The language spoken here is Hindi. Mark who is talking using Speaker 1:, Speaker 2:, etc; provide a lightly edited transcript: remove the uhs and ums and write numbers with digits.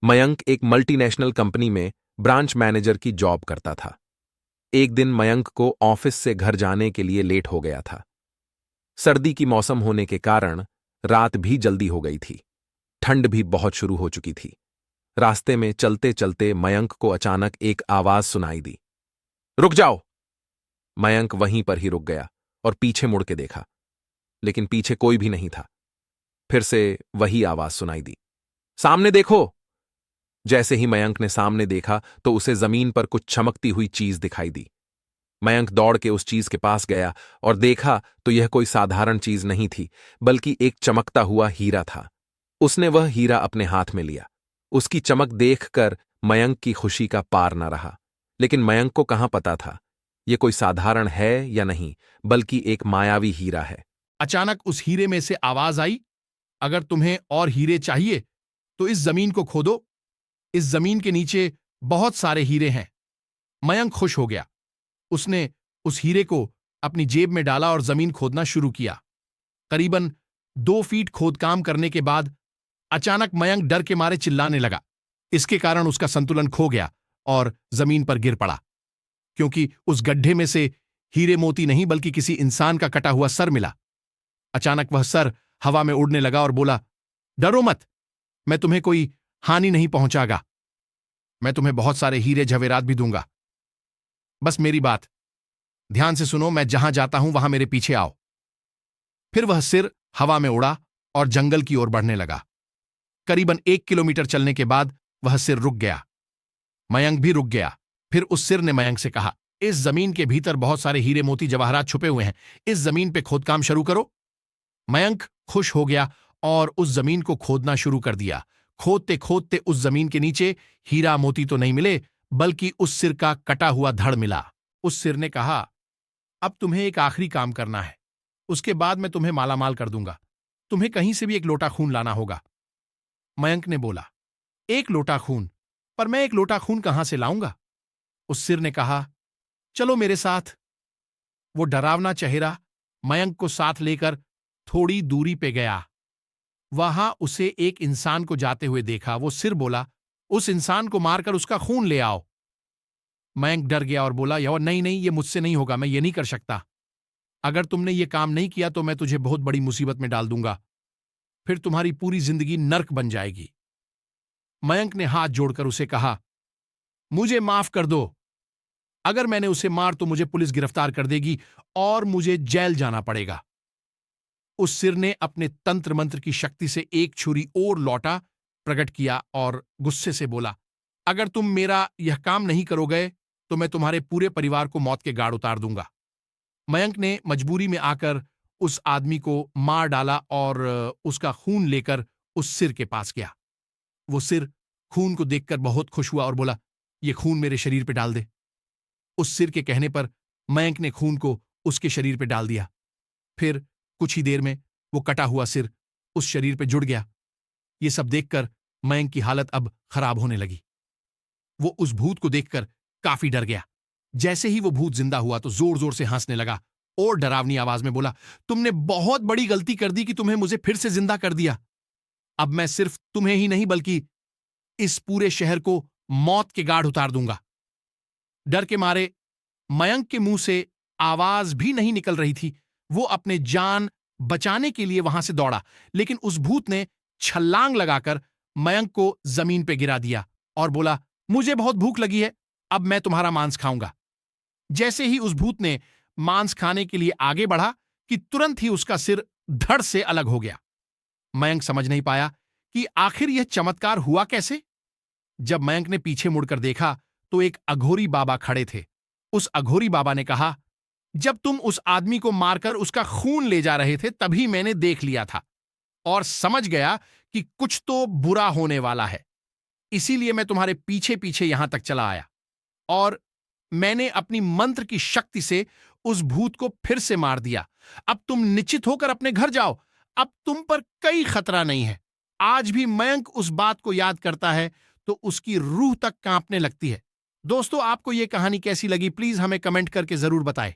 Speaker 1: मयंक एक मल्टीनेशनल कंपनी में ब्रांच मैनेजर की जॉब करता था। एक दिन मयंक को ऑफिस से घर जाने के लिए लेट हो गया था। सर्दी की मौसम होने के कारण रात भी जल्दी हो गई थी। ठंड भी बहुत शुरू हो चुकी थी। रास्ते में चलते चलते मयंक को अचानक एक आवाज सुनाई दी। रुक जाओ! मयंक वहीं पर ही रुक गया और पीछे मुड़ के देखा, लेकिन पीछे कोई भी नहीं था। फिर से वही आवाज सुनाई दी। सामने देखो! जैसे ही मयंक ने सामने देखा तो उसे जमीन पर कुछ चमकती हुई चीज दिखाई दी। मयंक दौड़ के उस चीज के पास गया और देखा तो यह कोई साधारण चीज नहीं थी, बल्कि एक चमकता हुआ हीरा था। उसने वह हीरा अपने हाथ में लिया। उसकी चमक देखकर मयंक की खुशी का पार न रहा। लेकिन मयंक को कहां पता था यह कोई साधारण है या नहीं, बल्कि एक मायावी हीरा है।
Speaker 2: अचानक उस हीरे में से आवाज आई, अगर तुम्हें और हीरे चाहिए तो इस जमीन को खोदो। इस जमीन के नीचे बहुत सारे हीरे हैं। मयंक खुश हो गया। उसने उस हीरे को अपनी जेब में डाला और जमीन खोदना शुरू किया। करीबन 2 फीट खोदकाम करने के बाद अचानक मयंक डर के मारे चिल्लाने लगा। इसके कारण उसका संतुलन खो गया और जमीन पर गिर पड़ा, क्योंकि उस गड्ढे में से हीरे मोती नहीं बल्कि किसी इंसान का कटा हुआ सर मिला। अचानक वह सर हवा में उड़ने लगा और बोला, डरो मत, मैं तुम्हें कोई हानि नहीं पहुंचागा। मैं तुम्हें बहुत सारे हीरे जवेरात भी दूंगा। बस मेरी बात ध्यान से सुनो, मैं जहां जाता हूं वहां मेरे पीछे आओ। फिर वह सिर हवा में उड़ा और जंगल की ओर बढ़ने लगा। करीबन 1 किलोमीटर चलने के बाद वह सिर रुक गया। मयंक भी रुक गया। फिर उस सिर ने मयंक से कहा, इस जमीन के भीतर बहुत सारे हीरे मोती जवाहरात छुपे हुए हैं। इस जमीन पे खोदकाम शुरू करो। मयंक खुश हो गया और उस जमीन को खोदना शुरू कर दिया। खोदते खोदते उस जमीन के नीचे हीरा मोती तो नहीं मिले, बल्कि उस सिर का कटा हुआ धड़ मिला। उस सिर ने कहा, अब तुम्हें एक आखिरी काम करना है, उसके बाद मैं तुम्हें मालामाल कर दूंगा। तुम्हें कहीं से भी एक लोटा खून लाना होगा। मयंक ने बोला, एक लोटा खून? पर मैं एक लोटा खून कहां से लाऊंगा? उस सिर ने कहा, चलो मेरे साथ। वो डरावना चेहरा मयंक को साथ लेकर थोड़ी दूरी पे गया। वहां उसे एक इंसान को जाते हुए देखा। वो सिर बोला, उस इंसान को मारकर उसका खून ले आओ। मयंक डर गया और बोला, यार नहीं नहीं, ये मुझसे नहीं होगा, मैं ये नहीं कर सकता। अगर तुमने ये काम नहीं किया तो मैं तुझे बहुत बड़ी मुसीबत में डाल दूंगा। फिर तुम्हारी पूरी जिंदगी नर्क बन जाएगी। मयंक ने हाथ जोड़कर उसे कहा, मुझे माफ कर दो। अगर मैंने उसे मार तो मुझे पुलिस गिरफ्तार कर देगी और मुझे जेल जाना पड़ेगा। उस सिर ने अपने तंत्र मंत्र की शक्ति से एक छुरी और लौटा प्रकट किया और गुस्से से बोला, अगर तुम मेरा यह काम नहीं करोगे तो मैं तुम्हारे पूरे परिवार को मौत के घाट उतार दूंगा। मयंक ने मजबूरी में आकर उस आदमी को मार डाला और उसका खून लेकर उस सिर के पास गया। वो सिर खून को देखकर बहुत खुश हुआ और बोला, ये खून मेरे शरीर पे डाल दे। उस सिर के कहने पर मयंक ने खून को उसके शरीर पे डाल दिया। फिर कुछ ही देर में वो कटा हुआ सिर उस शरीर पे जुड़ गया। ये सब देखकर मयंक की हालत अब खराब होने लगी। वो उस भूत को देखकर काफी डर गया। जैसे ही वो भूत जिंदा हुआ तो जोर जोर से हंसने लगा और डरावनी आवाज में बोला, तुमने बहुत बड़ी गलती कर दी कि तुम्हें मुझे फिर से जिंदा कर दिया। अब मैं सिर्फ तुम्हें ही नहीं बल्कि इस पूरे शहर को मौत के घाट उतार दूंगा। डर के मारे मयंक के मुंह से आवाज भी नहीं निकल रही थी। वो अपने जान बचाने के लिए वहां से दौड़ा, लेकिन उस भूत ने छलांग लगाकर मयंक को जमीन पे गिरा दिया और बोला, मुझे बहुत भूख लगी है, अब मैं तुम्हारा मांस खाऊंगा। जैसे ही उस भूत ने मांस खाने के लिए आगे बढ़ा कि तुरंत ही उसका सिर धड़ से अलग हो गया। मयंक समझ नहीं पाया कि आखिर यह चमत्कार हुआ कैसे। जब मयंक ने पीछे मुड़कर देखा तो एक अघोरी बाबा खड़े थे। उस अघोरी बाबा ने कहा, जब तुम उस आदमी को मारकर उसका खून ले जा रहे थे तभी मैंने देख लिया था और समझ गया कि कुछ तो बुरा होने वाला है। इसीलिए मैं तुम्हारे पीछे पीछे यहां तक चला आया और मैंने अपनी मंत्र की शक्ति से उस भूत को फिर से मार दिया। अब तुम निश्चित होकर अपने घर जाओ। अब तुम पर कोई खतरा नहीं है। आज भी मयंक उस बात को याद करता है तो उसकी रूह तक कांपने लगती है। दोस्तों, आपको यह कहानी कैसी लगी प्लीज हमें कमेंट करके जरूर बताएं।